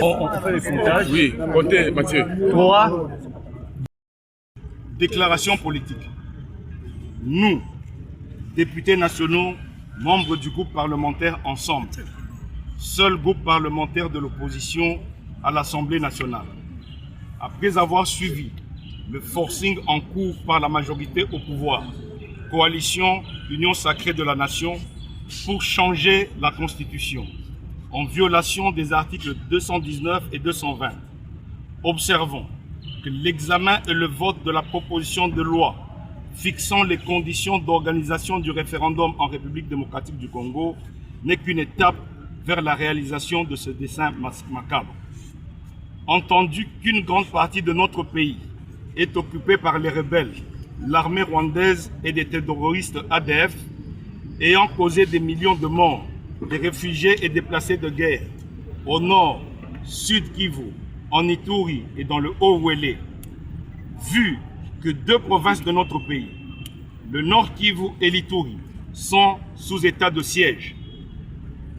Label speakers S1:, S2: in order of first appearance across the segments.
S1: On fait les comptages.
S2: Oui, comptez, Mathieu.
S1: 3.
S3: Déclaration politique. Nous, députés nationaux, membres du groupe parlementaire Ensemble, seul groupe parlementaire de l'opposition à l'Assemblée nationale, après avoir suivi le forcing en cours par la majorité au pouvoir, coalition Union sacrée de la nation, pour changer la Constitution, en violation des articles 219 et 220, observons que l'examen et le vote de la proposition de loi fixant les conditions d'organisation du référendum en République démocratique du Congo n'est qu'une étape vers la réalisation de ce dessein macabre. Entendu qu'une grande partie de notre pays est occupée par les rebelles, l'armée rwandaise et des terroristes ADF, ayant causé des millions de morts, des réfugiés et déplacés de guerre, au nord, sud Kivu, en Ituri et dans le Haut-Ouélé, vu que 2 provinces de notre pays, le Nord Kivu et l'Ituri, sont sous état de siège.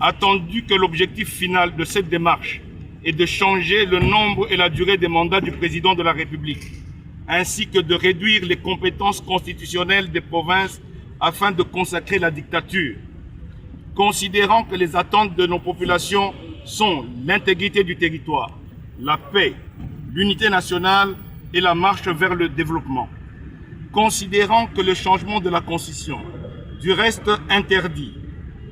S3: Attendu que l'objectif final de cette démarche est de changer le nombre et la durée des mandats du président de la République, ainsi que de réduire les compétences constitutionnelles des provinces afin de consacrer la dictature. Considérant que les attentes de nos populations sont l'intégrité du territoire, la paix, l'unité nationale et la marche vers le développement. Considérant que le changement de la Constitution, du reste interdit,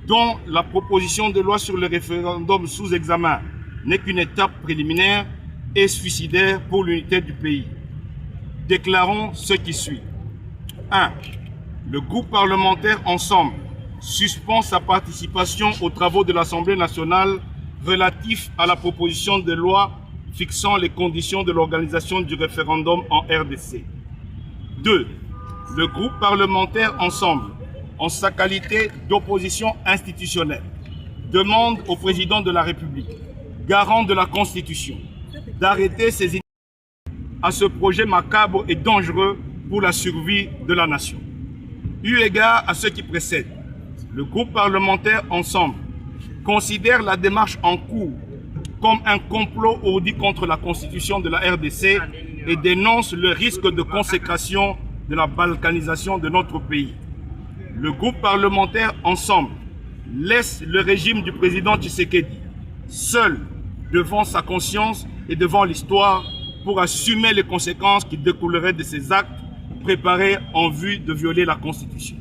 S3: dont la proposition de loi sur le référendum sous examen n'est qu'une étape préliminaire et suicidaire pour l'unité du pays. Déclarons ce qui suit. 1. Le groupe parlementaire Ensemble suspend sa participation aux travaux de l'Assemblée nationale relatifs à la proposition de loi fixant les conditions de l'organisation du référendum en RDC. 2. Le groupe parlementaire Ensemble, en sa qualité d'opposition institutionnelle, demande au président de la République, garant de la Constitution, d'arrêter ses initiatives à ce projet macabre et dangereux pour la survie de la nation. Eu égard à ce qui précède, le groupe parlementaire Ensemble considère la démarche en cours comme un complot ourdi contre la Constitution de la RDC et dénonce le risque de consécration de la balkanisation de notre pays. Le groupe parlementaire Ensemble laisse le régime du président Tshisekedi seul devant sa conscience et devant l'histoire pour assumer les conséquences qui découleraient de ces actes préparés en vue de violer la Constitution.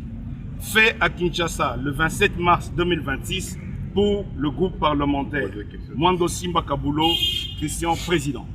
S3: Fait à Kinshasa le 27 mars 2026 pour le groupe parlementaire. Mwando Simba Kabulo, Christian, président.